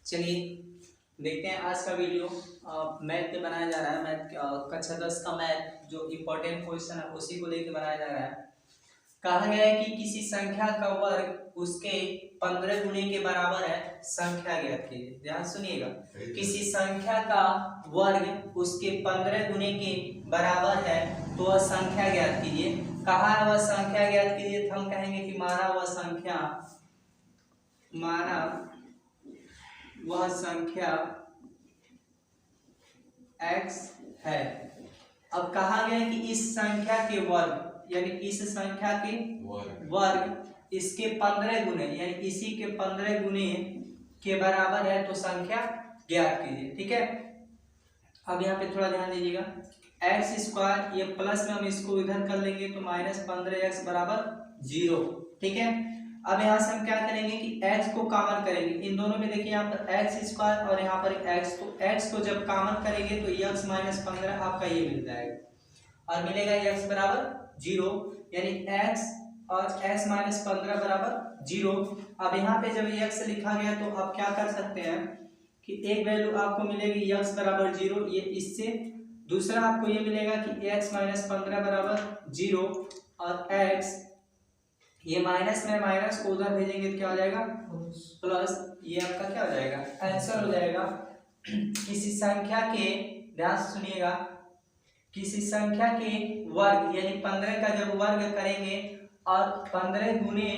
चलिए देखते हैं आज का वीडियो। मैथ पे बनाया जा रहा है। मैथ कक्षा 10 का मैथ जो इम्पोर्टेंट क्वेश्चन है उसी को लेकर बनाया जा रहा है। कहा गया है कि किसी संख्या का वर्ग उसके 15 गुने के बराबर है, संख्या ज्ञात कीजिए। ध्यान सुनिएगा, किसी संख्या का वर्ग उसके 15 गुने के बराबर है तो वह संख्या ज्ञात कीजिए। कहा है वह संख्या ज्ञात कीजिए, तो हम कहेंगे कि माना वह संख्या x है। अब कहा गया कि इस संख्या के वर्ग यानी इस संख्या के वर्ग इसके 15 गुने यानी इसी के 15 गुने के बराबर है तो संख्या ज्ञात कीजिए। ठीक है, अब यहाँ पे थोड़ा ध्यान दीजिएगा। एक्स स्क्वायर ये प्लस में हम इसको इधर कर लेंगे तो -15x बराबर 0। ठीक है, अब यहाँ से हम क्या करेंगे कि x को कॉमन करेंगे। इन दोनों में देखिए यहाँ पर एक्स स्क्वायर और यहाँ पर x, तो x को जब कॉमन करेंगे तो x -15 आपका ये मिल जाएगा और मिलेगा x बराबर 0, यानी x और x -15 बराबर 0। अब यहाँ पे जब x लिखा गया तो आप क्या कर सकते हैं कि एक वैल्यू आपको मिलेगी x बराबर 0, ये इससे दूसरा आपको ये मिलेगा कि x -15 बराबर 0 और x ये माइनस में माइनस को उधर भेजेंगे तो क्या हो जाएगा प्लस। ये आपका क्या हो जाएगा आंसर हो जाएगा। किसी संख्या के, ध्यान से सुनिएगा, किसी संख्या के वर्ग यानी 15 का जब वर्ग करेंगे और 15 गुने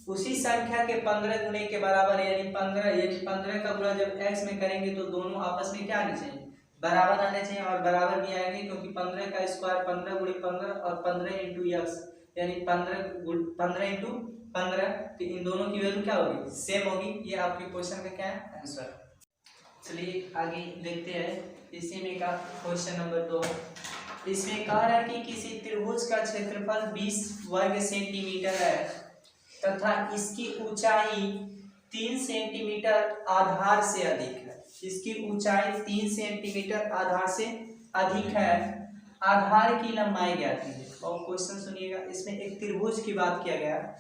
उसी संख्या के 15 गुने के बराबर यानी 15 का गुणा जब x में करेंगे तो दोनों आपस में क्या आने चाहिए, बराबर आने चाहिए। और बराबर भी आएंगे क्योंकि 15 का स्क्वायर 15 गुणे 15 और 15 इंटू x यानी 15 इंटू 15, तो इन दोनों की वैल्यू क्या होगी, सेम होगी। ये आपके क्वेश्चन का क्या है आंसर। चलिए आगे देखते हैं। इसी में का क्वेश्चन नंबर 2, इसमें कह रहा है कि किसी त्रिभुज का क्षेत्रफल 20 वर्ग सेंटीमीटर है तथा इसकी ऊंचाई 3 सेंटीमीटर आधार से अधिक है। इसकी ऊंचाई 3 सेंटीमीटर आधार से अधिक है, आधार की लंबाई ज्ञात कीजिए। और क्वेश्चन सुनिएगा, इसमें एक त्रिभुज की बात किया गया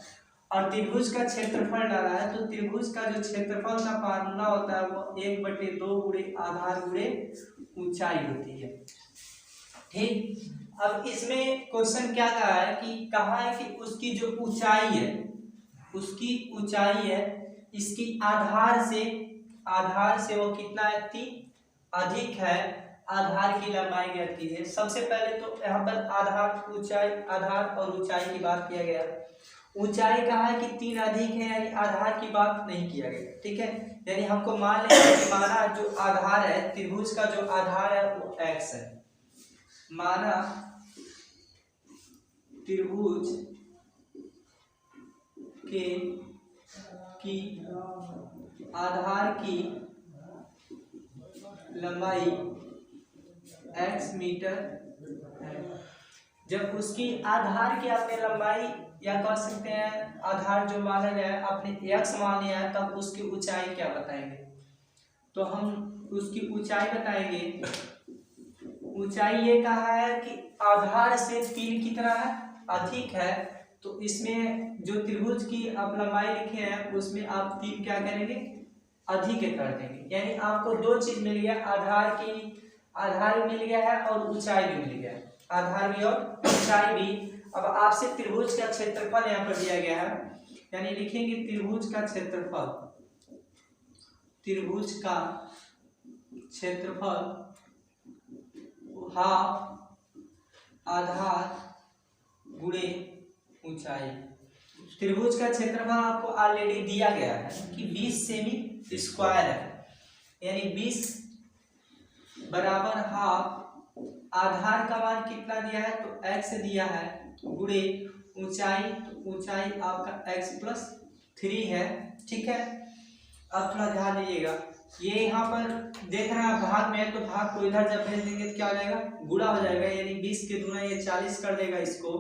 और त्रिभुज का क्षेत्रफल डाला है। तो त्रिभुज का जो क्षेत्रफल का फार्मूला होता है वो 1/2 गुणे आधार गुणे ऊंचाई होती है। ठीक, अब इसमें क्वेश्चन क्या कहा है कि कहा है कि उसकी जो ऊंचाई है, उसकी ऊंचाई है इसकी आधार से वो कितना है, 3 अधिक है, आधार की लंबाई ज्ञात कीजिए। सबसे पहले तो यहाँ पर आधार ऊंचाई, आधार और ऊंचाई की बात किया गया। ऊंचाई कहा है कि 3 अधिक है यानी आधार की बात नहीं किया गया। ठीक है, यानी हमको मान लेंगे कि माना जो आधार है त्रिभुज का जो आधार है वो x है। माना त्रिभुज की आधार की लंबाई x मीटर है। जब उसकी आधार की आपने लंबाई या कह सकते हैं आधार जो माना जाए आपने x मान लिया है, तब उसकी ऊंचाई क्या बताएंगे, तो हम उसकी ऊंचाई बताएंगे। ऊंचाई ये कहा है कि आधार से 3 कितना है, अधिक है। तो इसमें जो त्रिभुज की आप लंबाई लिखे हैं उसमें आप 3 क्या करेंगे, अधिक कर देंगे। यानी आपको 2 चीज मिल गया, आधार भी मिल गया है और ऊंचाई भी मिल गया है, आधार भी और ऊंचाई भी। अब आपसे त्रिभुज का क्षेत्रफल यहाँ पर दिया गया है, यानी लिखेंगे त्रिभुज का क्षेत्रफल हाफ आधार गुणे ऊंचाई। त्रिभुज का क्षेत्रफल आपको ऑलरेडी दिया गया है कि 20 सेमी स्क्वायर है, यानी 20 बराबर हाफ, आधार का मान कितना दिया है तो x दिया है, गुणे ऊंचाई, तो ऊंचाई आपका x + 3 है। ठीक है, अब थोड़ा ध्यान दीजिएगा, ये यहाँ पर देख रहे हैं भाग में है तो भाग को इधर जब भेज देंगे तो क्या हो जाएगा, गुणा हो जाएगा, यानी 20 के दूना ये 40 कर देगा इसको,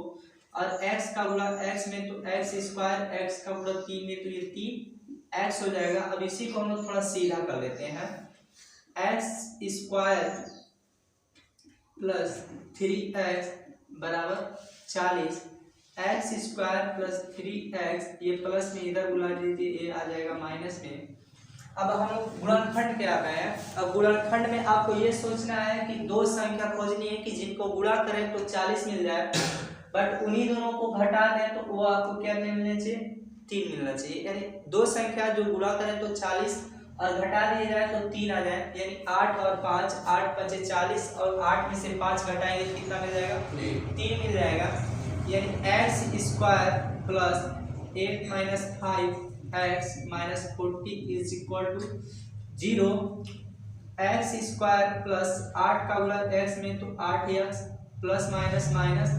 और x का गुणा x में तो x स्क्वायर, x का गुणा 3 में तो ये 3x हो जाएगा। अब इसी को हम लोग थोड़ा सीधा कर लेते हैं, x स्क्वायर प्लस 3x बराबर 40, x स्क्वायर प्लस 3x, ये प्लस में इधर बुला दीजिए, ये आ जाएगा माइनस में। अब हम लोग गुणनखंड क्या गए हैं। अब गुणनखंड में आपको ये सोचना है कि दो संख्या खोजनी है कि जिनको गुणा करें तो 40 मिल जाए, बट उन्हीं दोनों को घटा दें तो वो आपको क्या मिलना चाहिए, 3 मिलना चाहिए। यानी दो संख्या जो गुणा करें तो 40 और घटा दिया जाए तो 3 आ जाए, यानी 8 और 5, 8 5 40 और 8 में से 5 घटाएंगे तो कितना मिल जाएगा, 3 मिल जाएगा। यानी x square plus 8 minus 5x minus 40 is equal to 0। X square plus 8 का गुणा x में तो 8x प्लस माइनस माइनस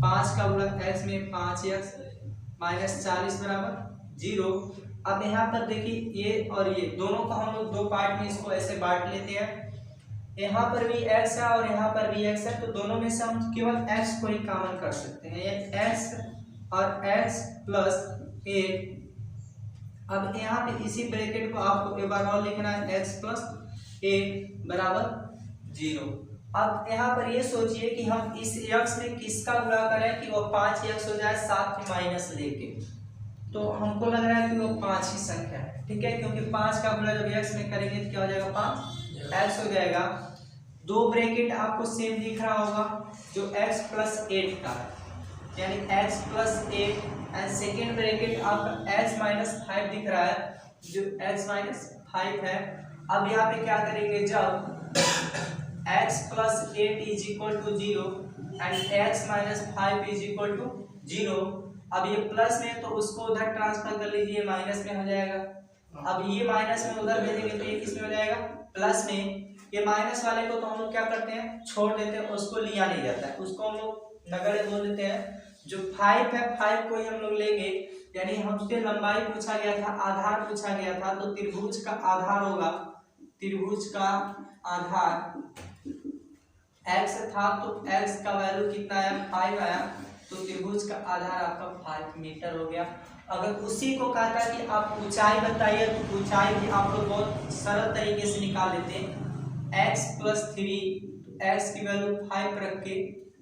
5 का गुणा x में 5x माइनस 40 बराबर 0। अब यहाँ पर देखिए ये और ये दोनों का हम लोग दो पार्ट में इसको ऐसे बांट लेते हैं। यहाँ पर भी x है और यहाँ पर भी x है, तो दोनों में से हम केवल x को ही कॉमन कर सकते हैं, यानी x और x प्लस 8। अब यहाँ पे इसी ब्रैकेट को आपको एक बार और लिखना है, x प्लस 8 बराबर 0। अब यहाँ पर ये सोचिए कि हम इस x में किसका गुणा करें कि वो 5x हो जाए साथ में माइनस लेके, तो हमको लग रहा है कि वो 5 ही संख्या है, ठीक है, क्योंकि 5 का गुणा जब x में करेंगे तो क्या हो जाएगा, 5x हो जाएगा। दो ब्रैकेट आपको सेम दिख रहा होगा जो x प्लस 8 का है, यानी x plus 8 and second bracket आपका x माइनस 5 दिख रहा है जो x माइनस 5 है। अब यहाँ पे क्या करेंगे, जब x plus 8 is equal to 0 and x minus 5 is equal to 0, अब ये प्लस में तो उसको उधर ट्रांसफर कर लीजिए, माइनस में हो जाएगा। अब ये माइनस में उधर भेजेंगे तो ये किस में हो जाएगा, प्लस में। ये माइनस वाले को तो हम लोग क्या करते हैं, छोड़ देते हैं, उसको लिया नहीं जाता है, उसको हम लोग नगण्य बोल देते हैं। जो 5 है 5 को ही हम लोग लेंगे, यानी हमसे लंबाई पूछा गया था, आधार पूछा गया था, तो त्रिभुज का आधार होगा, त्रिभुज का आधार x था तो x का वैल्यू कितना आया, 5 आया, तो त्रिभुज का आधार आपका 5 मीटर हो गया। अगर उसी को कहता है कि आप ऊंचाई बताइए तो ऊंचाई भी आप लोग बहुत सरल तरीके से निकाल लेते हैं। x प्लस 3, x की वैल्यू 5 रख के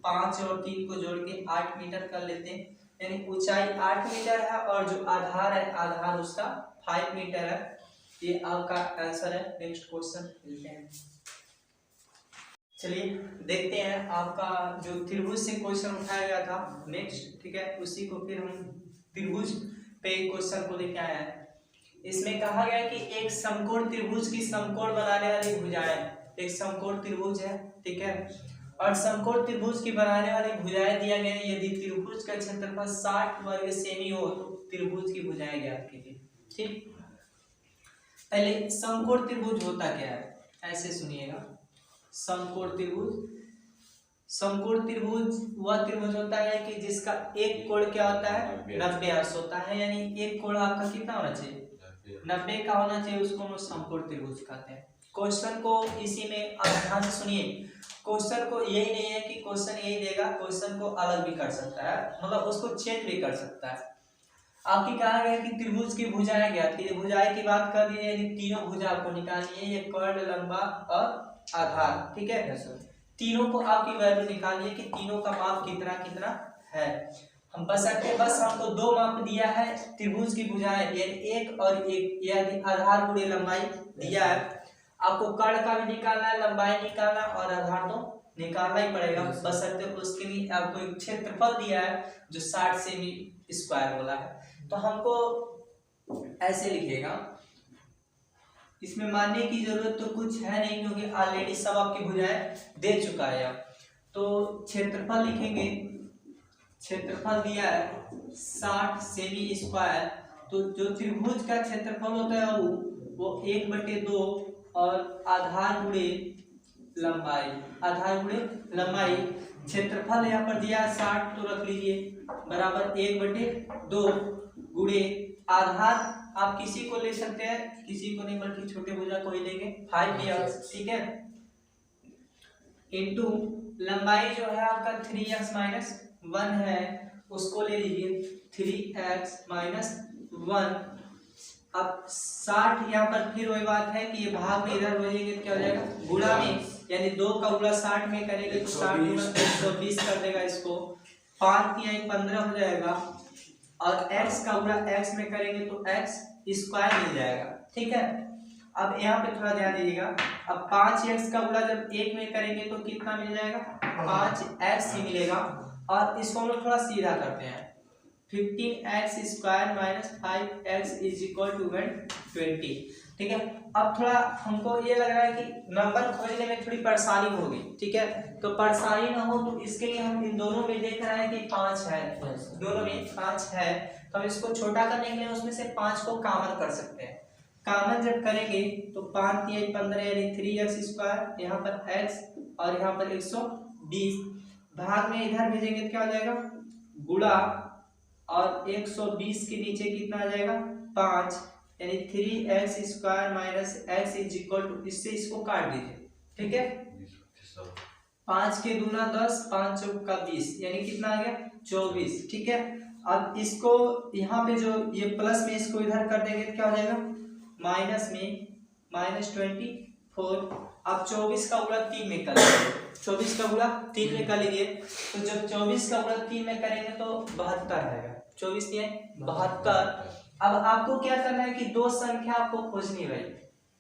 5 और 3 को जोड़ के 8 मीटर कर लेते हैं, यानी ऊंचाई 8 मीटर है और जो आधार है आधार उसका 5 मीटर है। ये आपका आंसर है। नेक्स्ट क्वेश्चन मिलते हैं। चलिए देखते हैं आपका जो त्रिभुज से क्वेश्चन उठाया गया था नेक्स्ट, ठीक है, उसी को फिर हम त्रिभुज पे क्वेश्चन को लेके आए हैं। इसमें कहा गया कि एक समकोण त्रिभुज की समकोण बनाने वाली भुजाएं, एक समकोण त्रिभुज है, ठीक है, और समकोण त्रिभुज की बनाने वाली भुजाएं दिया गया है। यदि त्रिभुज का क्षेत्रफल 60 वर्ग सेमी हो तो त्रिभुज की भुजाएं ज्ञात कीजिए। ठीक, पहले समकोण त्रिभुज होता क्या है, ऐसे सुनिएगा। समकोण त्रिभुज, समकोण त्रिभुज वह त्रिभुज होता है कि जिसका एक कोण क्या होता है, 90 अंश होता है, यानी एक कोण आपका कितना होना चाहिए, 90 का होना चाहिए, उसको हम समकोण त्रिभुज कहते हैं। क्वेश्चन को इसी में आप ध्यान से सुनिए, क्वेश्चन को यही नहीं है कि क्वेश्चन यही देगा, क्वेश्चन को अलग भी कर सकता है, मतलब उसको चेंज भी कर सकता है। आपकी कहा गया कि त्रिभुज की भुजाएं ज्ञात कीजिए, भुजाएं की बात कर दी है, तीनों भुजा आपको निकालनी है, ये कर्ण, लंबा और आधार, ठीक है, तीनों को आपकी वैल्यू निकालिए कि तीनों का माप कितना कितना है। हम बस हमको दो माप दिया है त्रिभुज की भुजाएं, यानी एक और एक, यानी आधार गुणे लंबाई दिया है। आपको कर्ण का भी निकालना है, लंबाई निकालना और आधार तो निकालना ही पड़ेगा। बस उसके लिए आपको एक क्षेत्रफल दिया है जो 60 सेमी स्क्वायर वाला है, तो हमको ऐसे लिखिएगा। इसमें मानने की जरूरत तो कुछ है नहीं क्योंकि ऑलरेडी सब आपकी भुजाएं दे चुका है। तो क्षेत्रफल लिखेंगे, क्षेत्रफल दिया है 60 सेमी स्क्वायर, तो जो त्रिभुज का क्षेत्रफल होता है वो 1/2 और आधार गुणे लंबाई, आधार गुणे लंबाई। क्षेत्रफल यहाँ पर दिया 60 तो रख लीजिए बराबर 1/2 गुणे आधार, आप किसी को ले सकते हैं, किसी को नहीं बल्कि छोटे भुजा को ही लेंगे 5x, ठीक है, इनटू लंबाई जो है आपका 3x माइनस 1 है, उसको ले लीजिए 3x माइनस 1। अब 60 यहाँ पर फिर वही बात है कि ये भाग में इधर भेजेंगे तो क्या हो जाएगा, गुणा में, यानी 2 का गुणा 60 में करेंगे तो 60 गुणा 120 कर देगा, इसको 5 की 15 हो जाएगा, और x का गुणा x में करेंगे तो x स्क्वायर मिल जाएगा, ठीक है। अब यहाँ पे थोड़ा ध्यान दीजिएगा, अब 5x का गुणा जब 1 में करेंगे तो कितना मिल जाएगा, 5x ही मिलेगा। और इसको हम लोग थोड़ा सीधा करते हैं, 15x square minus 5x is equal to 20। ठीक है, अब थोड़ा हमको ये लग रहा है कि नंबर खोजने में थोड़ी परेशानी होगी। ठीक है, तो परेशानी ना हो तो इसके लिए हम इन दोनों में देख रहे हैं कि 5 है, दोनों में 5 है, तो हम इसको छोटा करने के लिए उसमें से 5 को कॉमन कर सकते हैं। कॉमन जब करेंगे तो 5 या 15 यानी 3x स्क्वायर, यहाँ पर x और यहाँ पर 120, भाग में इधर भेजेंगे तो क्या हो जाएगा, गुणा, और 120 के नीचे कितना आ जाएगा, 5, यानी 3x square minus x is equal to, इससे इसको काट दीजिए। ठीक है, 5 के दूना 10, 5 चौका 20, यानी कितना आ गया, 24। ठीक है, अब इसको यहाँ पे जो ये प्लस में इसको इधर कर देंगे तो क्या हो जाएगा, माइनस में -24। अब 24 का गुणा 3 में कर लीजिए, 24 का गुणा 3 में कर लीजिए, तो जब 24 का गुणा 3 में करेंगे तो 72 आएगा, 24 ये 72। अब आपको क्या करना है कि दो संख्या आपको खोजनी है भाई,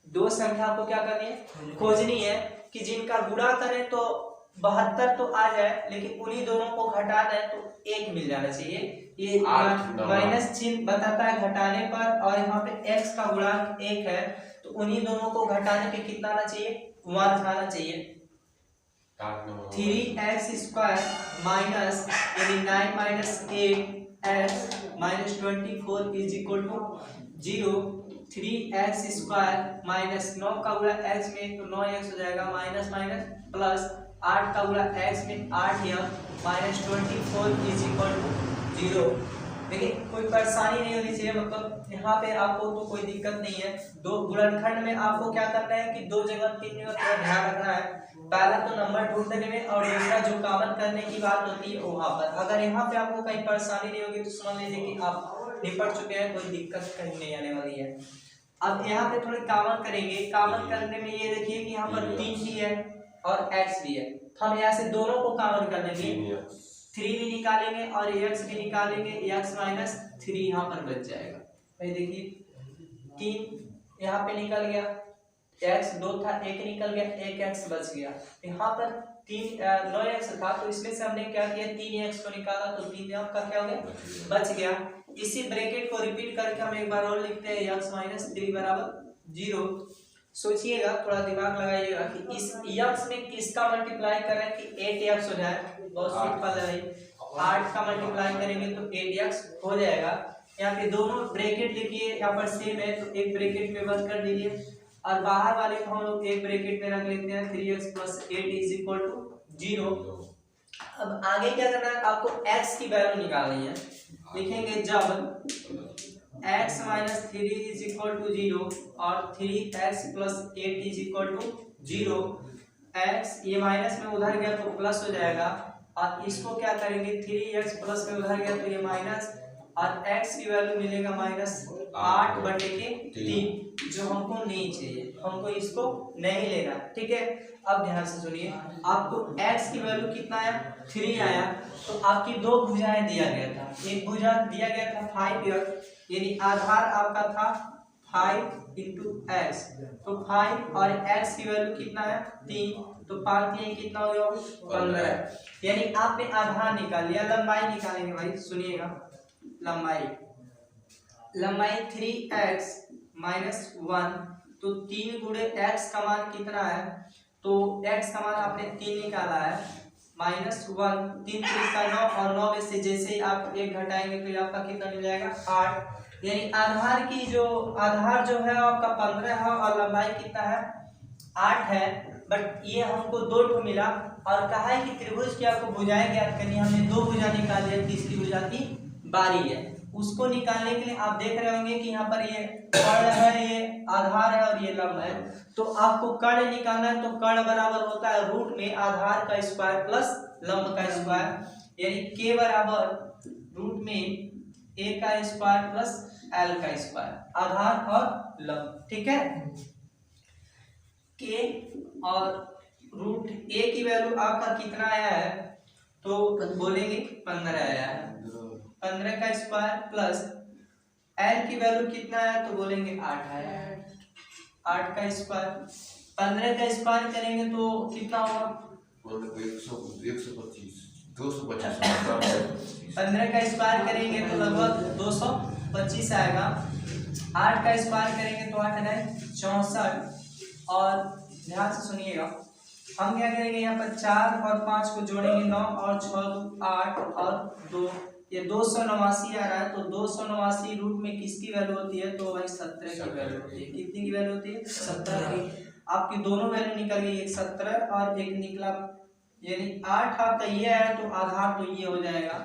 दो संख्या आपको क्या करनी है, खोजनी है कि जिनका गुणा करें तो 72 तो आ जाए, लेकिन उन्हीं दोनों को घटा दें तो 1 मिल जाना चाहिए। ये माइनस चिन्ह बताता है घटाने पर, और यहाँ पे x का गुणांक 1 है, तो उन्हीं दोनों को घटाने पे कितना आना चाहिए, 1 आना चाहिए। 3x स्क्वायर माइनस यानी 9 minus 8x minus 24 is equal to 0। 3x square minus 9 का गुणा x में तो 9x हो जाएगा, माइनस माइनस प्लस 8 का गुणा x में 8x minus 24 is equal to 0। देखिए कोई परेशानी नहीं होनी चाहिए, मतलब यहाँ पे आपको तो कोई दिक्कत नहीं है। दो गुणनखंड में आपको क्या करना है कि दो जगह 3 जगह थोड़ा ध्यान रखना है, पहला तो नंबर ढूंढने में और दूसरा जो कॉमन करने की बात होती है वहां पर। अगर यहाँ पे आपको कहीं परेशानी नहीं होगी तो समझ लीजिए कि आप निपट चुके हैं, कोई दिक्कत कहीं नहीं आने वाली है। अब यहाँ पे थोड़ी कॉमन करेंगे, कॉमन करने में ये देखिए कि यहाँ पर 3 भी है और x भी है, तो हम यहाँ से दोनों को कॉमन कर लेंगे, 3 भी निकालेंगे और x भी निकालेंगे, x माइनस 3 यहाँ पर बच जाएगा। भाई देखिए 3 यहाँ पे निकल गया, x 2 था, 1 निकल गया, 1x बच गया। यहाँ पर 9x था, तो इसमें से हमने क्या किया, 3x को निकाला तो 3 का क्या हो गया, बच गया। इसी ब्रैकेट को रिपीट करके हम एक बार और लिखते हैं, x माइनस 3 बराबर 0। सोचिएगा, थोड़ा दिमाग लगाइएगा कि इस x में किसका मल्टीप्लाई कर रहे हैं कि 8x हो जाए, बहुत सिंपल है। 8 का मल्टीप्लाई करेंगे तो 8x हो जाएगा। यहाँ पे दोनों ब्रैकेट लिखिए, यहाँ पर सेम है तो एक ब्रैकेट में बंद कर दीजिए और बाहर वाले को हम लोग एक ब्रैकेट में रख लेते हैं, 3x plus 8 is equal to 0। अब आगे क्या करना है, आपको x की वैल्यू निकालनी है। लिखेंगे जब x minus 3 is equal to 0 और 3x plus 8 is equal to 0, x ये माइनस में उधर गया तो प्लस हो जाएगा, और इसको क्या करेंगे, 3x प्लस में उधर गया तो ये माइनस, और x की वैल्यू मिलेगा -8/3, जो हमको नहीं चाहिए, हमको इसको नहीं लेना। ठीक है, अब ध्यान से सुनिए, आपको x की वैल्यू कितना आया, 3 आया, तो आपकी दो भुजाएं दिया गया था, एक भुजा दिया गया था 5x, यानी आधार आपका था 5 into x, तो 5 और x की वैल्यू कितना है 3, तो 5 3 कितना हो गया 15, यानी आपने आधार निकाल लिया। लंबाई निकालेंगे भाई, सुनिएगा, लंबाई 3x माइनस 1, तो 3 गुणे x का मान कितना है, तो x का मान आपने 3 निकाला है, -1, 3 का 9, और 9 में से जैसे ही आप 1 घटाएंगे तो आपका कितना मिल जाएगा 8, यानी आधार जो है आपका 15 है और लंबाई कितना है 8 है। बट ये हमको 2 मिला, और कहा है कि त्रिभुज की आपको भुजाएं ज्ञात करनी, हमने 2 भुजा निकाल लिया, तीसरी भुजा की बारी है। उसको निकालने के लिए आप देख रहे होंगे कि यहाँ पर ये कर्ण है, ये आधार है और ये लंब है, तो आपको कर्ण निकालना है, तो कर्ण बराबर होता है रूट में आधार का स्क्वायर प्लस लंब का स्क्वायर, यानी k बराबर रूट में a का स्क्वायर प्लस l का स्क्वायर, आधार और लंब। ठीक है, k और रूट a की वैल्यू आपका कितना आया है, तो बोलेंगे 15 आया है, 15 का स्क्वायर प्लस l की वैल्यू कितना है, तो बोलेंगे 8 आया है, 8 का स्क्वायर, 15 का स्क्वायर करेंगे तो कितना होगा? 15 का स्क्वायर करेंगे तो लगभग 225 आएगा। 8 का स्क्वायर करेंगे तो 8 है 64। और ध्यान से सुनिएगा, हम क्या करेंगे यहाँ पर 4 और 5 को जोड़ेंगे 9 और 6 8 और 2, ये 289 आ रहा है। तो 289 रूट में किसकी वैल्यू होती है? तो भाई 17 की वैल्यू होती है। कितनी की वैल्यू होती है? 17 की। आपकी दोनों वैल्यू निकल गई, एक 17 और एक निकला, यानी 8 आपका ये आया तो आधार तो ये हो जाएगा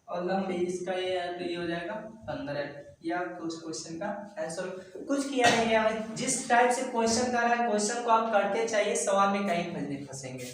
और लंब इसका ये आया तो ये हो जाएगा 15। या कुछ क्वेश्चन का आंसर कुछ किया नहीं गया। जिस टाइप से क्वेश्चन कर रहा है क्वेश्चन को आप करते चाहिए, सवाल में कहीं नहीं फंसेंगे।